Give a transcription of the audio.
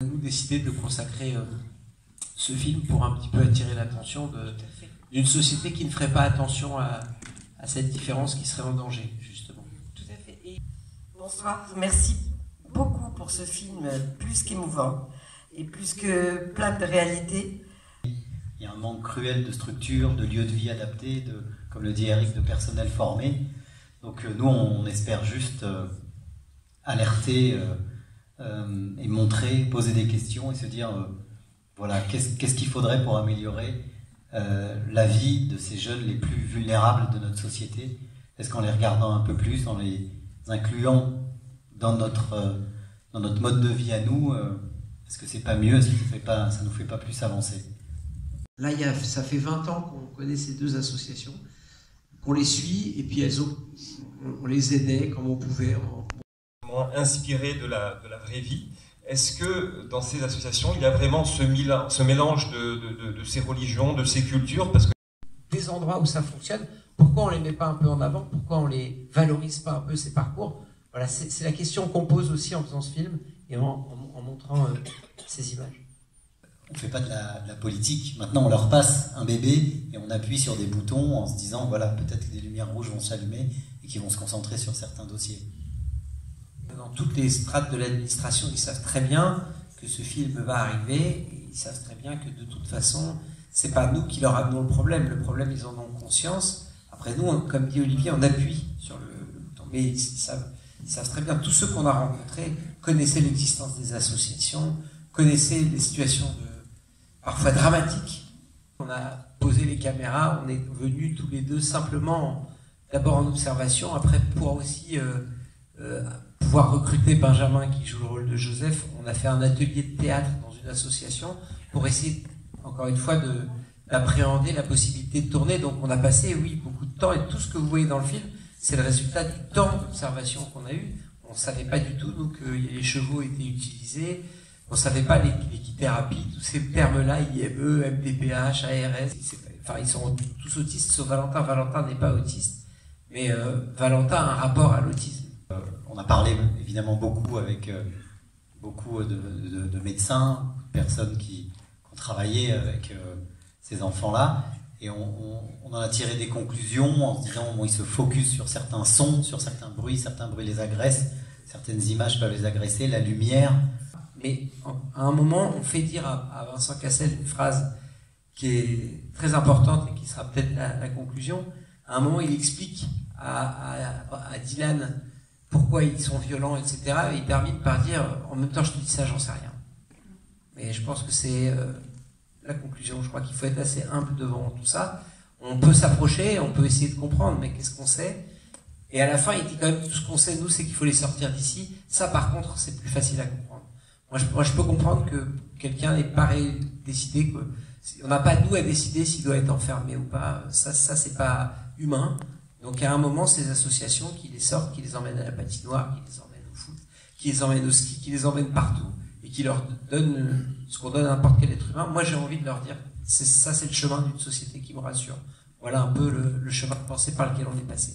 Nous décidé de consacrer ce film pour un petit peu attirer l'attention d'une société qui ne ferait pas attention à cette différence qui serait en danger, justement. Tout à fait. Et bonsoir, merci beaucoup pour ce film plus qu'émouvant et plus que plein de réalité. Il y a un manque cruel de structures, de lieux de vie adaptés, comme le dit Eric, de personnel formé. Donc nous, on espère juste alerter et montrer, poser des questions et se dire voilà, qu'est-ce qu'il faudrait pour améliorer la vie de ces jeunes les plus vulnérables de notre société. Est-ce qu'en les regardant un peu plus, en les incluant dans notre mode de vie à nous, est-ce que c'est pas mieux, est-ce que ça nous fait pas plus avancer? Là, ça fait 20 ans qu'on connaît ces deux associations, qu'on les suit, et puis on les aidait comme on pouvait. Inspiré de la vraie vie. Est-ce que dans ces associations, il y a vraiment ce mélange de ces religions, de ces cultures? Parce que des endroits où ça fonctionne, pourquoi on ne les met pas un peu en avant? Pourquoi on ne les valorise pas un peu, ces parcours? Voilà, c'est la question qu'on pose aussi en faisant ce film et en montrant ces images. On ne fait pas de la politique. Maintenant, on leur passe un bébé et on appuie sur des boutons en se disant, voilà, peut-être que des lumières rouges vont s'allumer et qu'ils vont se concentrer sur certains dossiers. Dans toutes les strates de l'administration, ils savent très bien que ce film va arriver et ils savent très bien que de toute façon, c'est pas nous qui leur amenons le problème. Le problème, ils en ont conscience. Après nous, comme dit Olivier, on appuie sur le bouton. Mais ils savent très bien, tous ceux qu'on a rencontrés connaissaient l'existence des associations, connaissaient les situations parfois dramatiques. On a posé les caméras, on est venus tous les deux simplement, d'abord en observation, après pour aussi pouvoir recruter Benjamin qui joue le rôle de Joseph. On a fait un atelier de théâtre dans une association pour essayer, encore une fois, d'appréhender la possibilité de tourner. Donc on a passé, oui, beaucoup de temps, et tout ce que vous voyez dans le film, c'est le résultat du temps d'observation qu'on a eu. On ne savait pas du tout, nous, que les chevaux étaient utilisés. On ne savait pas l'équithérapie, tous ces termes-là, IME, MDPH, ARS. Enfin, ils sont tous autistes, sauf Valentin. Valentin n'est pas autiste, mais Valentin a un rapport à l'autisme. On a parlé évidemment beaucoup avec beaucoup de médecins, de personnes qui ont travaillé avec ces enfants-là, et on en a tiré des conclusions en se disant bon, ils se focus sur certains sons, sur certains bruits les agressent, certaines images peuvent les agresser, la lumière. Mais à un moment, on fait dire à Vincent Cassel une phrase qui est très importante et qui sera peut-être la conclusion. À un moment, il explique à Dylan pourquoi ils sont violents, etc. Et il termine par dire, en même temps, je te dis ça, j'en sais rien. Mais je pense que c'est la conclusion. Je crois qu'il faut être assez humble devant tout ça. On peut s'approcher, on peut essayer de comprendre, mais qu'est-ce qu'on sait? Et à la fin, il dit quand même, tout ce qu'on sait, nous, c'est qu'il faut les sortir d'ici. Ça, par contre, c'est plus facile à comprendre. Moi, je peux comprendre que quelqu'un n'ait pas décidé, on n'a pas nous à décider s'il doit être enfermé ou pas. Ça, c'est pas humain. Donc, à un moment, ces associations qui les sortent, qui les emmènent à la patinoire, qui les emmènent au foot, qui les emmènent au ski, qui les emmènent partout, et qui leur donnent ce qu'on donne à n'importe quel être humain, moi, j'ai envie de leur dire, ça, c'est le chemin d'une société qui me rassure. Voilà un peu le chemin de pensée par lequel on est passé.